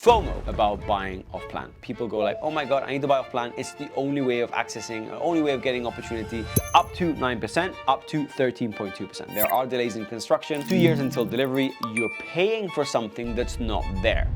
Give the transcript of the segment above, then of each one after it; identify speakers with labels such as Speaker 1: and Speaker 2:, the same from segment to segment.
Speaker 1: FOMO about buying off plan. People go like, oh my God, I need to buy off plan. It's the only way of accessing, the only way of getting opportunity. Up to 9%, up to 13.2%. There are delays in construction, 2 years until delivery. You're paying for something that's not there.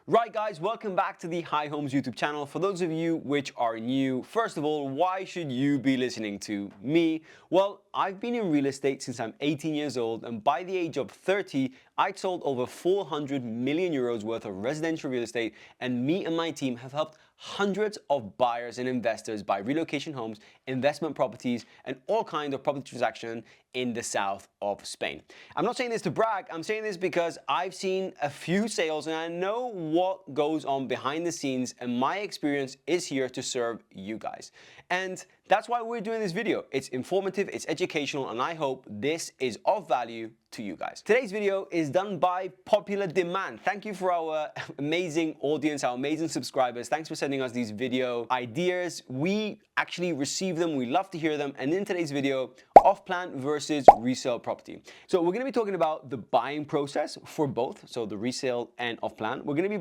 Speaker 1: Right guys, welcome back to the High Homes YouTube channel. For those of you which are new, first of all, why should you be listening to me? Well, I've been in real estate since I'm 18 years old, and by the age of 30, I sold over 400 million euros worth of residential real estate, and me and my team have helped hundreds of buyers and investors buy relocation homes, investment properties, and all kinds of property transactions in the south of Spain. I'm not saying this to brag, I'm saying this because I've seen a few sales and I know what goes on behind the scenes, and my experience is here to serve you guys. And that's why we're doing this video. It's informative, it's educational, and I hope this is of value to you guys. Today's video is done by popular demand. Thank you for our amazing audience, our amazing subscribers. Thanks for sending us these video ideas. We actually receive them, we love to hear them. And in today's video, off-plan versus resale property. So we're gonna be talking about the buying process for both, so the resale and off-plan. We're gonna be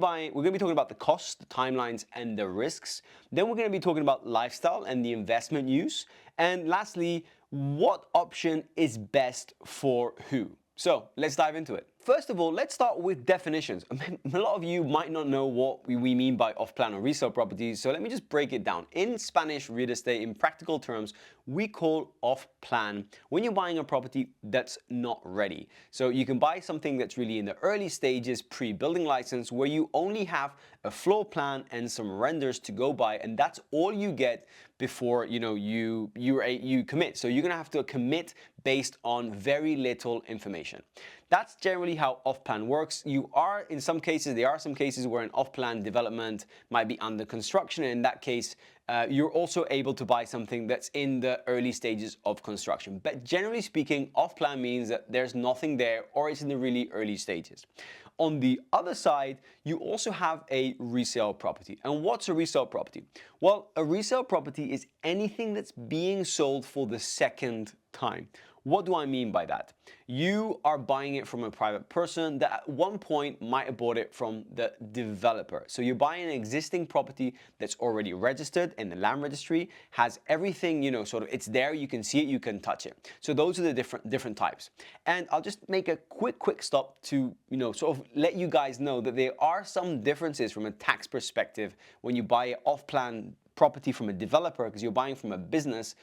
Speaker 1: talking about the costs, the timelines, and the risks. Then we're gonna be talking about lifestyle and the investment use. And lastly, what option is best for who? So let's dive into it. First of all, let's start with definitions. A lot of you might not know what we mean by off-plan or resale properties, so let me just break it down. In Spanish real estate, in practical terms, we call off-plan when you're buying a property that's not ready. So you can buy something that's really in the early stages, pre-building license, where you only have a floor plan and some renders to go by, and that's all you get before you commit. So you're gonna have to commit based on very little information. That's generally how off-plan works. There are some cases where an off-plan development might be under construction, and in that case, you're also able to buy something that's in the early stages of construction. But generally speaking, off-plan means that there's nothing there or it's in the really early stages. On the other side, you also have a resale property. And what's a resale property? Well, a resale property is anything that's being sold for the second time. What do I mean by that? You are buying it from a private person that at one point might have bought it from the developer. So you're buying an existing property that's already registered in the land registry, has everything, it's there, you can see it, you can touch it. So those are the different types. And I'll just make a quick stop to, sort of let you guys know that there are some differences from a tax perspective when you buy an off-plan property from a developer, because you're buying from a business,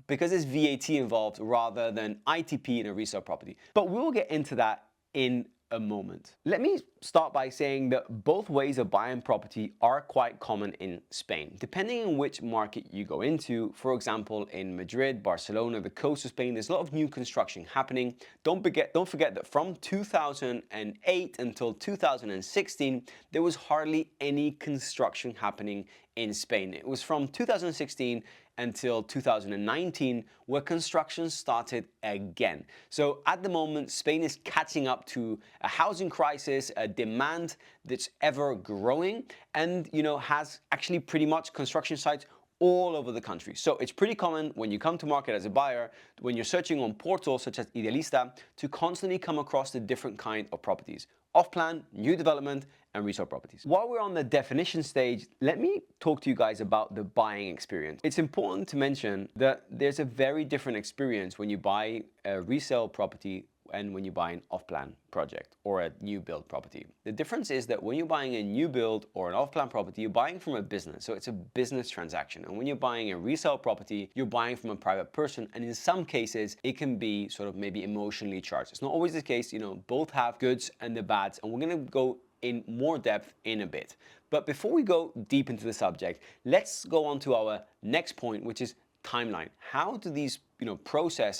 Speaker 1: because there's VAT involved rather than ITP in a resale property. But we'll get into that in a moment. Let me start by saying that both ways of buying property are quite common in Spain, depending on which market you go into. For example, in Madrid, Barcelona, the coast of Spain, there's a lot of new construction happening. Don't forget that from 2008 until 2016, there was hardly any construction happening in Spain. It was from 2016 until 2019 where construction started again. So at the moment, Spain is catching up to a housing crisis, a demand that's ever growing, and has actually pretty much construction sites all over the country. So it's pretty common when you come to market as a buyer, when you're searching on portals such as Idealista, to constantly come across the different kind of properties: off-plan, new development, and resale properties. While we're on the definition stage, let me talk to you guys about the buying experience. It's important to mention that there's a very different experience when you buy a resale property and when you buy an off-plan project or a new build property. The difference is that when you're buying a new build or an off-plan property, you're buying from a business, so it's a business transaction. And when you're buying a resale property, you're buying from a private person, and in some cases, it can be sort of maybe emotionally charged. It's not always the case, both have goods and the bads, and we're gonna go in more depth in a bit. But before we go deep into the subject, let's go on to our next point, which is timeline. How do these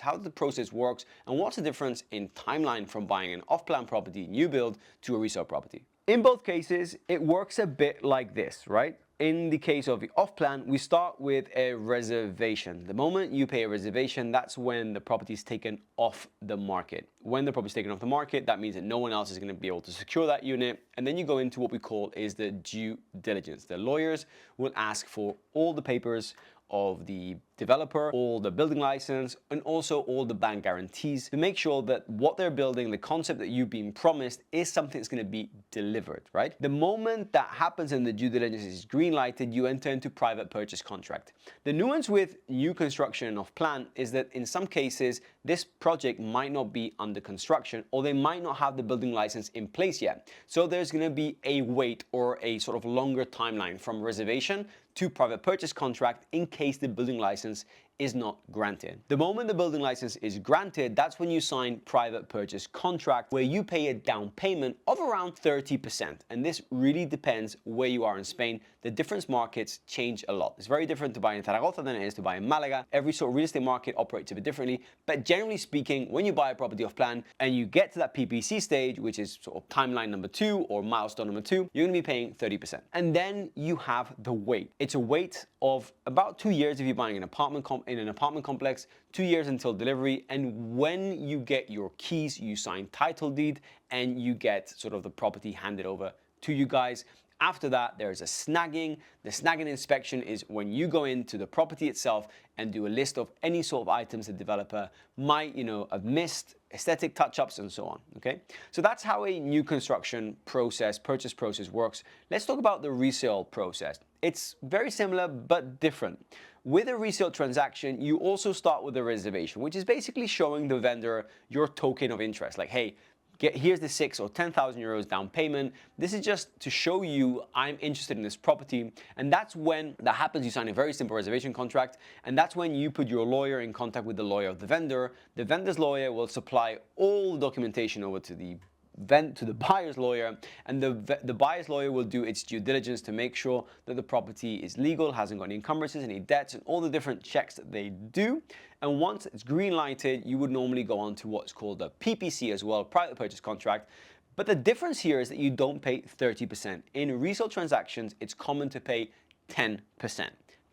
Speaker 1: how the process works, and what's the difference in timeline from buying an off-plan property, new build, to a resale property? In both cases, it works a bit like this, right? In the case of the off-plan, we start with a reservation. The moment you pay a reservation, that's when the property is taken off the market. When the property is taken off the market, that means that no one else is going to be able to secure that unit. And then you go into what we call is the due diligence. The lawyers will ask for all the papers of the developer, all the building license, and also all the bank guarantees to make sure that what they're building, the concept that you've been promised, is something that's going to be delivered, right? The moment that happens and the due diligence is green lighted, you enter into private purchase contract. The nuance with new construction off plan is that in some cases, this project might not be under construction, or they might not have the building license in place yet. So there's going to be a wait or a sort of longer timeline from reservation to private purchase contract in case the building license is not granted. The moment the building license is granted, that's when you sign private purchase contract, where you pay a down payment of around 30%. And this really depends where you are in Spain. The different markets change a lot. It's very different to buy in Zaragoza than it is to buy in Malaga. Every sort of real estate market operates a bit differently. But generally speaking, when you buy a property off plan and you get to that PPC stage, which is sort of timeline number 2 or milestone number 2, you're going to be paying 30%. And then you have the wait. It's a wait of about 2 years if you're buying an apartment in an apartment complex, 2 years until delivery. And when you get your keys, you sign title deed and you get sort of the property handed over to you guys. After that, there's a snagging. The snagging inspection is when you go into the property itself and do a list of any sort of items the developer might, have missed, aesthetic touch-ups and so on, okay? So that's how a new construction process, purchase process works. Let's talk about the resale process. It's very similar, but different. With a resale transaction, you also start with a reservation, which is basically showing the vendor your token of interest. Like, hey, here's the 6,000 or 10,000 euros down payment. This is just to show you I'm interested in this property. And that's when that happens. You sign a very simple reservation contract. And that's when you put your lawyer in contact with the lawyer of the vendor. The vendor's lawyer will supply all the documentation over to the buyer's lawyer, and the buyer's lawyer will do its due diligence to make sure that the property is legal, hasn't got any encumbrances, any debts, and all the different checks that they do. And once it's green lighted, you would normally go on to what's called a PPC as well, private purchase contract. But the difference here is that you don't pay 30%. In resale transactions, it's common to pay 10%.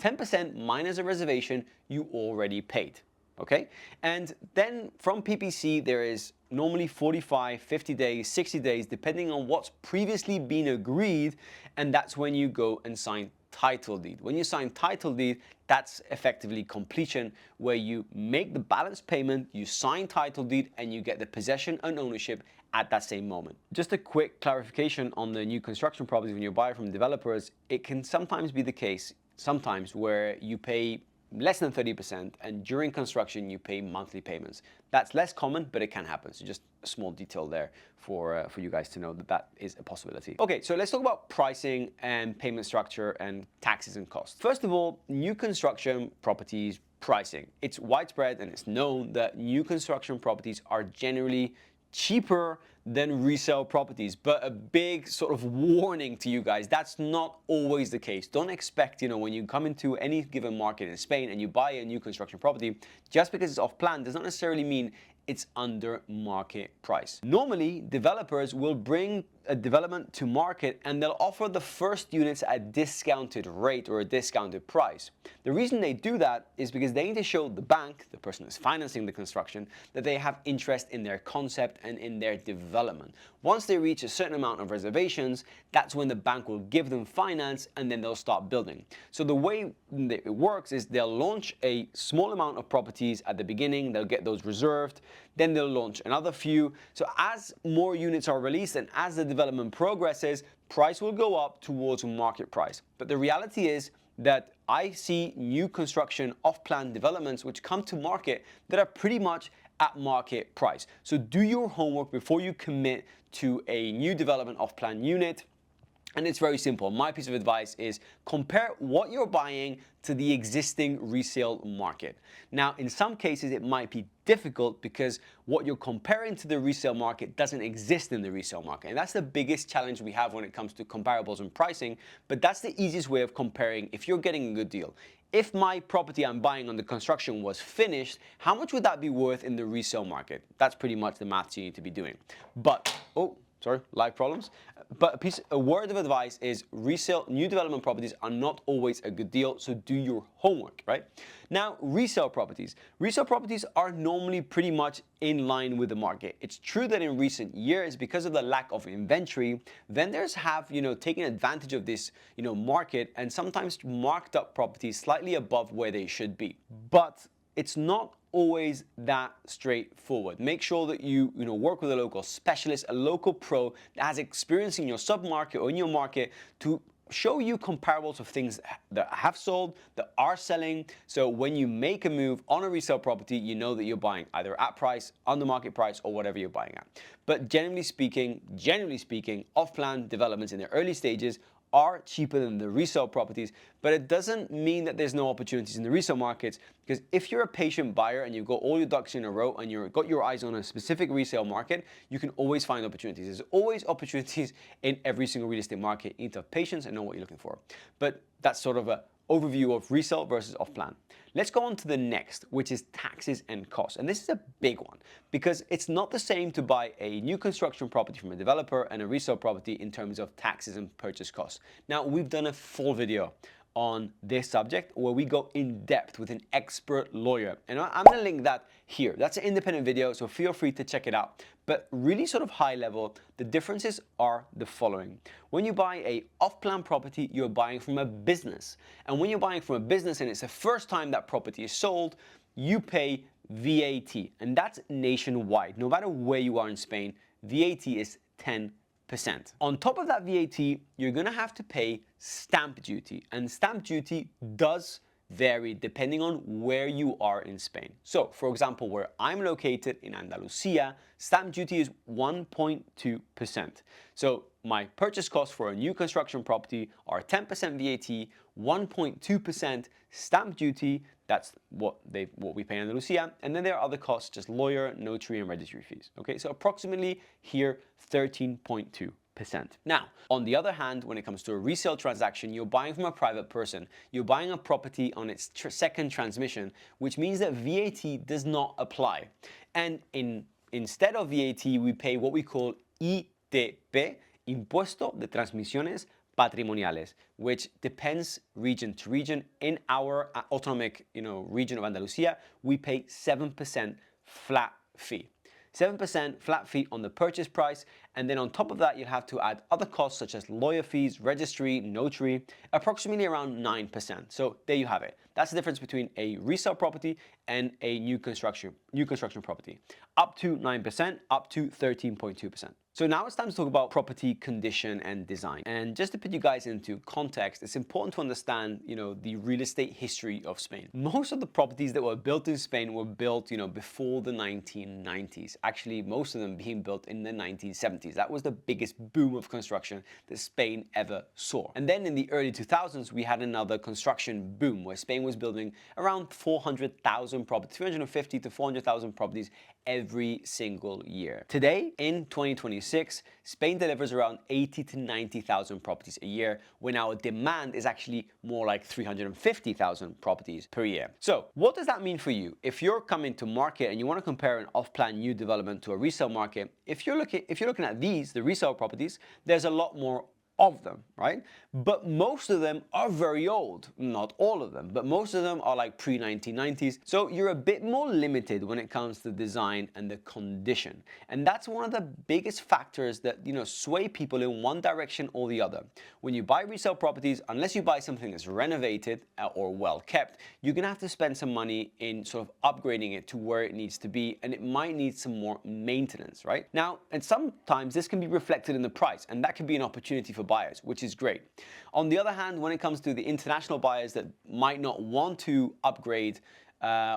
Speaker 1: 10% minus a reservation you already paid. Okay, and then from PPC there is normally 45, 50 days, 60 days, depending on what's previously been agreed, and that's when you go and sign title deed. When you sign title deed, that's effectively completion, where you make the balance payment, you sign title deed, and you get the possession and ownership at that same moment. Just a quick clarification on the new construction properties when you buy from developers, it can sometimes be the case, where you pay less than 30%, and during construction you pay monthly payments. That's less common, but it can happen. So just a small detail there for you guys to know that that is a possibility. Okay, so let's talk about pricing and payment structure and taxes and costs. First of all, new construction properties pricing. It's widespread and it's known that new construction properties are generally cheaper than resale properties, but a big sort of warning to you guys, that's not always the case. Don't expect, when you come into any given market in Spain and you buy a new construction property, just because it's off plan does not necessarily mean it's under market price. Normally, developers will bring a development to market and they'll offer the first units at a discounted rate or a discounted price. The reason they do that is because they need to show the bank, the person who's financing the construction, that they have interest in their concept and in their development. Once they reach a certain amount of reservations, that's when the bank will give them finance and then they'll start building. So the way it works is they'll launch a small amount of properties at the beginning, they'll get those reserved, then they'll launch another few. So as more units are released and as the development progresses, price will go up towards market price. But the reality is that I see new construction off-plan developments which come to market that are pretty much at market price. So do your homework before you commit to a new development off-plan unit. And it's very simple. My piece of advice is compare what you're buying to the existing resale market. Now, in some cases, it might be difficult because what you're comparing to the resale market doesn't exist in the resale market. And that's the biggest challenge we have when it comes to comparables and pricing. But that's the easiest way of comparing if you're getting a good deal. If my property I'm buying on the construction was finished, how much would that be worth in the resale market? That's pretty much the maths you need to be doing. But, life problems. But a word of advice is resale, new development properties are not always a good deal, so do your homework, right? Now, resale properties. Resale properties are normally pretty much in line with the market. It's true that in recent years, because of the lack of inventory, vendors have, taken advantage of this, market and sometimes marked up properties slightly above where they should be. But it's not always that straightforward. Make sure that you work with a local specialist, a local pro that has experience in your sub-market or in your market to show you comparables of things that have sold, that are selling. So when you make a move on a resale property, you know that you're buying either at price, under market price, or whatever you're buying at. But generally speaking, off-plan developments in the early stages are cheaper than the resale properties, but it doesn't mean that there's no opportunities in the resale markets, because if you're a patient buyer and you've got all your ducks in a row and you've got your eyes on a specific resale market, you can always find opportunities. There's always opportunities in every single real estate market. You need to have patience and know what you're looking for. But that's sort of an overview of resale versus off-plan. Let's go on to the next, which is taxes and costs. And this is a big one because it's not the same to buy a new construction property from a developer and a resale property in terms of taxes and purchase costs. Now, we've done a full video on this subject where we go in depth with an expert lawyer. And I'm gonna link that here. That's an independent video, so feel free to check it out. But really sort of high level, the differences are the following. When you buy a off-plan property, you're buying from a business. And when you're buying from a business and it's the first time that property is sold, you pay VAT. And that's nationwide. No matter where you are in Spain, VAT is 10%. On top of that VAT, you're gonna have to pay stamp duty, and stamp duty does vary depending on where you are in Spain. So, for example, where I'm located in Andalusia, stamp duty is 1.2%. So my purchase costs for a new construction property are 10% VAT, 1.2% stamp duty. That's what we pay in Andalusia, and then there are other costs, just lawyer, notary, and registry fees. Okay, so approximately here 13.2%. Now, on the other hand, when it comes to a resale transaction, you're buying from a private person. You're buying a property on its second transmission, which means that VAT does not apply. And instead of VAT, we pay what we call ITP, Impuesto de Transmisiones Patrimoniales, which depends region to region. In our autonomic, region of Andalusia, we pay 7% flat fee. 7% flat fee on the purchase price, and then on top of that, you'll have to add other costs such as lawyer fees, registry, notary, approximately around 9%. So there you have it. That's the difference between a resale property and a new construction property. Up to 9%, up to 13.2%. So now it's time to talk about property condition and design. And just to put you guys into context, it's important to understand, the real estate history of Spain. Most of the properties that were built in Spain were built, before the 1990s. Actually, most of them being built in the 1970s. That was the biggest boom of construction that Spain ever saw. And then in the early 2000s, we had another construction boom where Spain was building around 400,000 properties, 350 to 400,000 properties every single year. Today, in 2026, Spain delivers around 80 to 90,000 properties a year, when our demand is actually more like 350,000 properties per year. So what does that mean for you? If you're coming to market and you want to compare an off-plan new development to a resale market, if you're looking at the resale properties, there's a lot more of them, right? But most of them are very old. Not all of them, but most of them are like pre-1990s. So you're a bit more limited when it comes to design and the condition. And that's one of the biggest factors that, sway people in one direction or the other. When you buy resale properties, unless you buy something that's renovated or well kept, you're gonna have to spend some money in sort of upgrading it to where it needs to be, and it might need some more maintenance, right? Now, and sometimes this can be reflected in the price, and that can be an opportunity for buyers, which is great. On the other hand, when it comes to the international buyers that might not want to upgrade,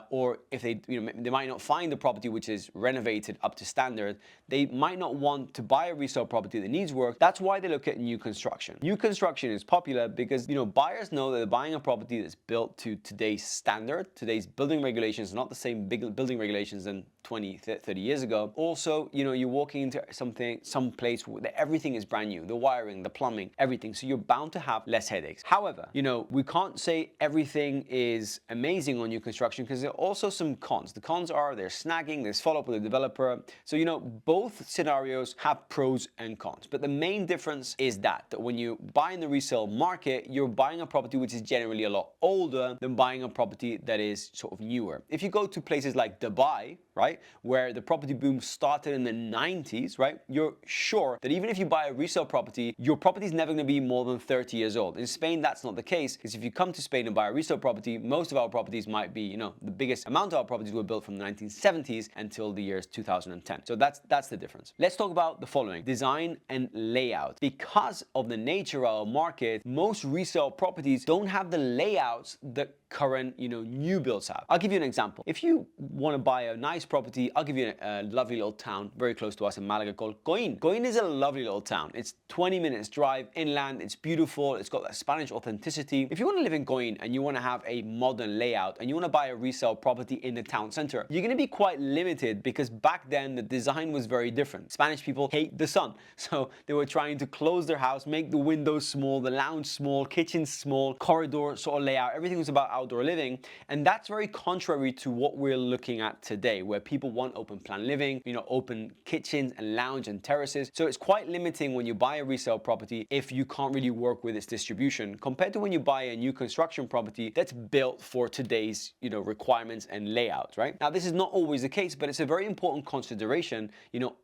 Speaker 1: or if they might not find the property which is renovated up to standard, they might not want to buy a resale property that needs work. That's why they look at new construction. New construction is popular because buyers know that they're buying a property that's built to today's standard. Today's building regulations are not the same big building regulations than 20, 30 years ago. Also, you're walking into some place where everything is brand new, the wiring, the plumbing, everything. So you're bound to have less headaches. However, we can't say everything is amazing on new construction because there are also some cons. The cons are there's snagging, there's follow-up with the developer. So, both scenarios have pros and cons. But the main difference is that when you buy in the resale market, you're buying a property which is generally a lot older than buying a property that is sort of newer. If you go to places like Dubai, right, where the property boom started in the 90s, right, you're sure that even if you buy a resale property, your property is never going to be more than 30 years old. In Spain, that's not the case, because if you come to Spain and buy a resale property, most of our properties might be, the biggest amount of our properties were built from the 1970s until the years 2010. So that's the difference. Let's talk about the following: design and layout. Because of the nature of our market, most resale properties don't have the layouts that current, new builds have. I'll give you an example. If you want to buy a nice property, I'll give you a lovely little town very close to us in Malaga called Coín. Coín is a lovely little town. It's 20 minutes drive inland. It's beautiful. It's got that Spanish authenticity. If you want to live in Coín and you want to have a modern layout and you want to buy a resale property in the town center, you're going to be quite limited because back then the design was very different. Spanish people hate the sun. So they were trying to close their house, make the windows small, the lounge small, kitchen small, corridor sort of layout. Everything was about outdoor living, and that's very contrary to what we're looking at today, where people want open plan living, open kitchens and lounge and terraces. So it's quite limiting when you buy a resale property if you can't really work with its distribution compared to when you buy a new construction property that's built for today's requirements and layouts, right? Now this is not always the case, but it's a very important consideration.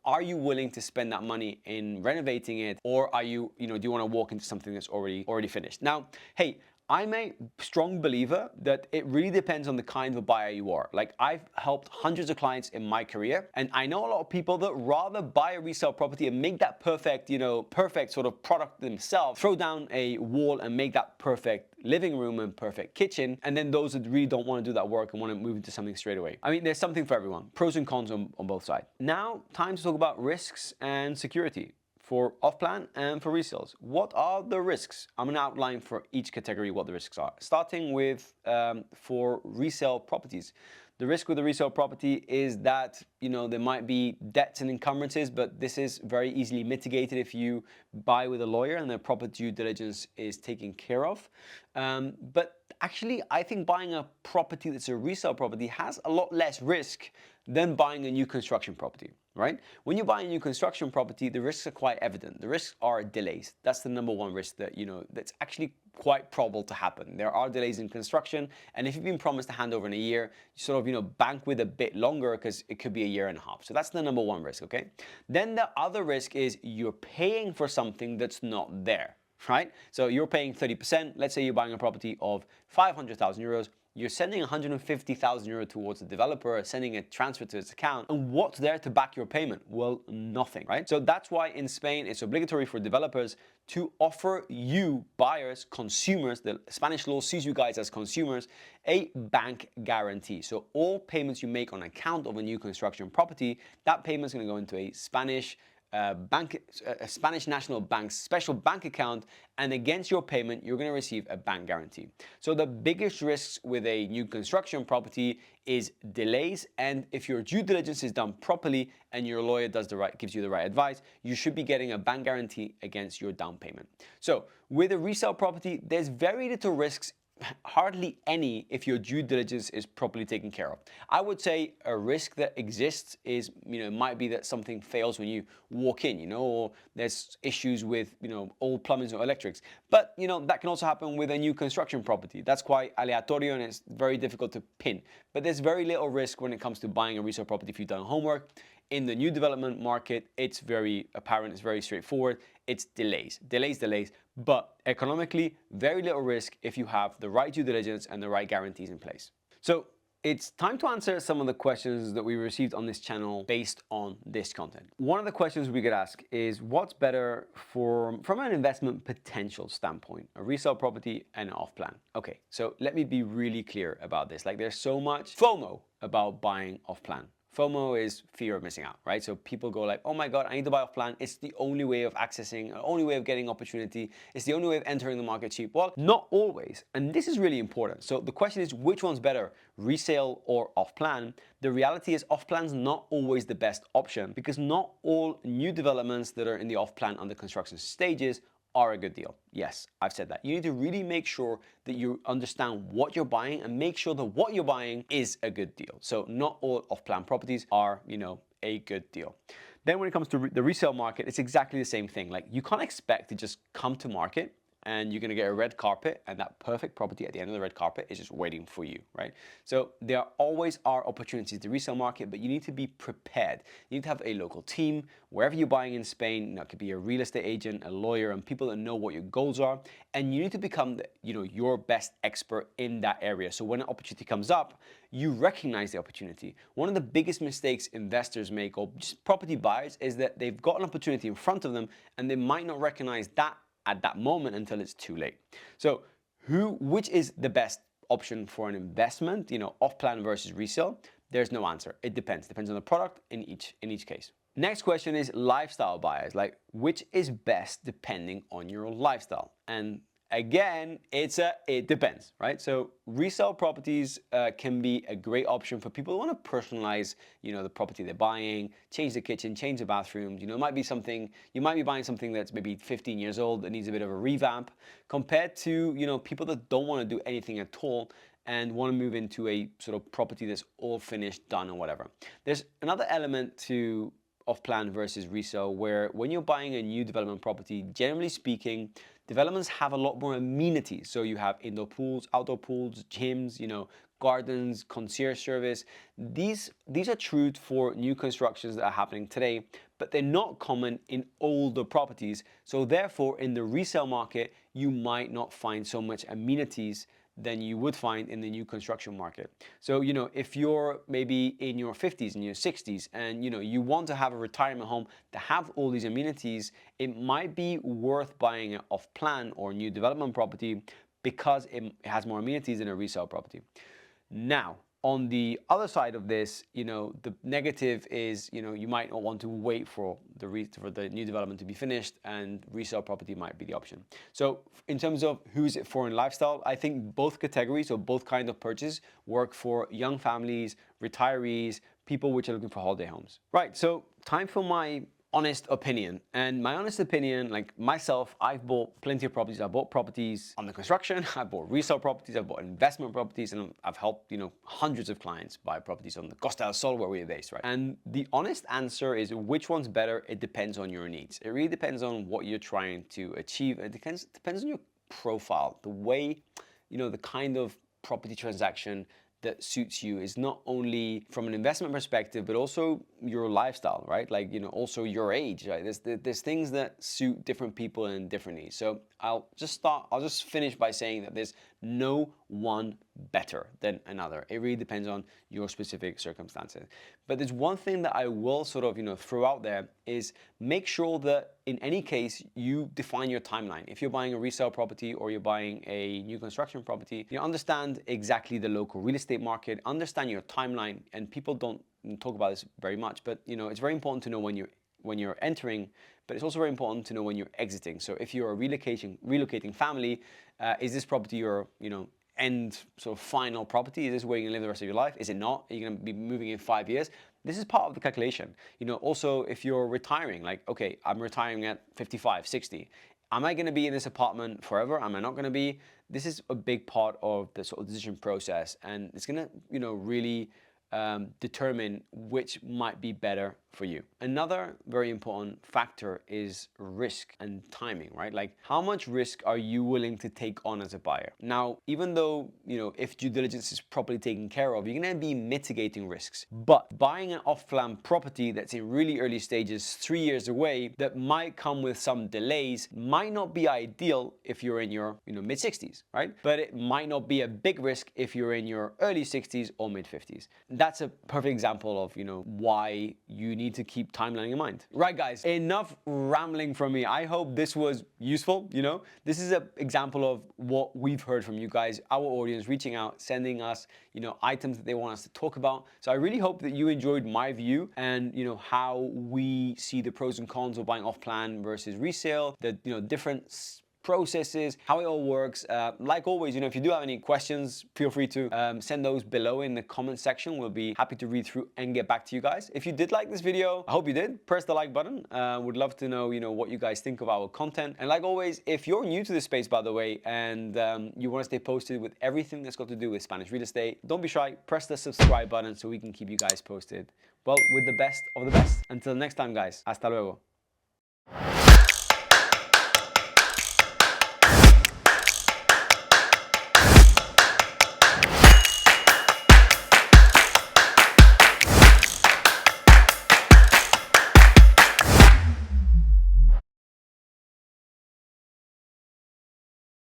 Speaker 1: Are you willing to spend that money in renovating it, or are you do you want to walk into something that's already finished? Now, hey, I'm a strong believer that it really depends on the kind of a buyer you are. Like, I've helped hundreds of clients in my career, and I know a lot of people that rather buy a resale property and make that perfect, perfect sort of product themselves, throw down a wall and make that perfect living room and perfect kitchen, and then those that really don't want to do that work and want to move into something straight away. I mean, there's something for everyone. Pros and cons on both sides. Now, time to talk about risks and security for off-plan and for resales. What are the risks? I'm gonna outline for each category what the risks are. Starting with for resale properties. The risk with a resale property is that, there might be debts and encumbrances, but this is very easily mitigated if you buy with a lawyer and the proper due diligence is taken care of. But actually, I think buying a property that's a resale property has a lot less risk than buying a new construction property, right? When you buy a new construction property, the risks are quite evident. The risks are delays. That's the number one risk that, that's actually quite probable to happen. There are delays in construction, and if you've been promised a handover in a year, you sort of, bank with a bit longer because it could be a year and a half. So that's the number one risk, okay? Then the other risk is you're paying for something that's not there, right? So you're paying 30%. Let's say you're buying a property of 500,000 euros. You're sending 150,000 euro towards the developer, sending a transfer to his account. And what's there to back your payment? Well, nothing, right? So that's why in Spain, it's obligatory for developers to offer you buyers, consumers, the Spanish law sees you guys as consumers, a bank guarantee. So all payments you make on account of a new construction property, that payment's gonna go into a Spanish a Spanish National Bank special bank account, and against your payment, you're going to receive a bank guarantee. So the biggest risks with a new construction property is delays, and if your due diligence is done properly and your lawyer gives you the right advice, you should be getting a bank guarantee against your down payment. So with a resale property, there's very little risks, hardly any, if your due diligence is properly taken care of. I would say a risk that exists is, it might be that something fails when you walk in, or there's issues with, old plumbing or electrics. But, that can also happen with a new construction property. That's quite aleatorio and it's very difficult to pin. But there's very little risk when it comes to buying a resale property if you've done homework. In the new development market, it's very apparent, it's very straightforward. It's delays, but economically, very little risk if you have the right due diligence and the right guarantees in place. So it's time to answer some of the questions that we received on this channel based on this content. One of the questions we get asked is, what's better from an investment potential standpoint, a resale property and off plan? Okay, so let me be really clear about this. Like, there's so much FOMO about buying off plan. FOMO is fear of missing out, right? So people go like, oh my God, I need to buy off plan. It's the only way of accessing, only way of getting opportunity. It's the only way of entering the market cheap. Well, not always. And this is really important. So the question is, which one's better, resale or off plan? The reality is off plan's not always the best option, because not all new developments that are in the off plan under construction stages are a good deal. Yes, I've said that. You need to really make sure that you understand what you're buying and make sure that what you're buying is a good deal. So not all off-plan properties are, a good deal. Then when it comes to the resale market, it's exactly the same thing. Like, you can't expect to just come to market and you're gonna get a red carpet and that perfect property at the end of the red carpet is just waiting for you, right? So there always are opportunities in the resale market, but you need to be prepared. You need to have a local team, wherever you're buying in Spain. It could be a real estate agent, a lawyer, and people that know what your goals are. And you need to become your best expert in that area. So when an opportunity comes up, you recognize the opportunity. One of the biggest mistakes investors make, or just property buyers, is that they've got an opportunity in front of them and they might not recognize that at that moment until it's too late. So which is the best option for an investment, off plan versus resale? There's no answer. It depends on the product in each case. Next question is lifestyle buyers, like which is best depending on your lifestyle. And again, it depends, right? So resale properties can be a great option for people who want to personalize, the property they're buying, change the kitchen, change the bathrooms. You might be buying something that's maybe 15 years old that needs a bit of a revamp, compared to, people that don't want to do anything at all and want to move into a sort of property that's all finished, done, or whatever. There's another element to off-plan versus resale, where when you're buying a new development property, generally speaking, developments have a lot more amenities. So you have indoor pools, outdoor pools, gyms, gardens, concierge service. These are true for new constructions that are happening today, but they're not common in older properties. So therefore, in the resale market, you might not find so much amenities than you would find in the new construction market. So, if you're maybe in your 50s and your 60s and, you want to have a retirement home that have all these amenities, it might be worth buying an off-plan or new development property because it has more amenities than a resale property. Now, on the other side of this, the negative is, you might not want to wait for the new development to be finished, and resale property might be the option. So in terms of who's it for in lifestyle, I think both categories or both kind of purchase work for young families, retirees, people which are looking for holiday homes. Right, so time for my honest opinion. And my honest opinion, like myself, I've bought plenty of properties. I've bought properties under construction, I've bought resale properties, I've bought investment properties, and I've helped, hundreds of clients buy properties on the Costa del Sol where we're based, right? And the honest answer is, which one's better? It depends on your needs. It really depends on what you're trying to achieve. It depends on your profile, the way, the kind of property transaction that suits you is not only from an investment perspective, but also your lifestyle, right? Like, also your age, right? There's things that suit different people and different needs. So I'll just finish by saying that there's no one better than another. It really depends on your specific circumstances. But there's one thing that I will sort of, throw out there is make sure that in any case, you define your timeline. If you're buying a resale property or you're buying a new construction property, you understand exactly the local real estate market, understand your timeline, and people don't talk about this very much, but it's very important to know when you're entering, but it's also very important to know when you're exiting. So if you're a relocating family, is this property your, end sort of final property? Is this where you're gonna live the rest of your life? Is it not? Are you gonna be moving in 5 years? This is part of the calculation. Also if you're retiring, like, okay, I'm retiring at 55, 60. Am I gonna be in this apartment forever? Am I not gonna be? This is a big part of the sort of decision process, and it's gonna, really determine which might be better for you. Another very important factor is risk and timing, right? Like, how much risk are you willing to take on as a buyer? Now, even though, if due diligence is properly taken care of, you're gonna be mitigating risks. But buying an off-plan property that's in really early stages, 3 years away, that might come with some delays, might not be ideal if you're in your, mid-60s, right? But it might not be a big risk if you're in your early 60s or mid-50s. that's a perfect example of, why you need to keep timeline in mind. Right, guys, enough rambling from me. I hope this was useful. This is an example of what we've heard from you guys, our audience reaching out, sending us, items that they want us to talk about. So I really hope that you enjoyed my view and, how we see the pros and cons of buying off plan versus resale, the, different processes, how it all works. Like always, if you do have any questions, feel free to send those below in the comment section. We'll be happy to read through and get back to you guys. If you did like this video, I hope you did. Press the like button. Would love to know, what you guys think of our content. And like always, if you're new to this space, by the way, and you want to stay posted with everything that's got to do with Spanish real estate, don't be shy. Press the subscribe button so we can keep you guys posted. Well, with the best of the best. Until next time, guys. Hasta luego.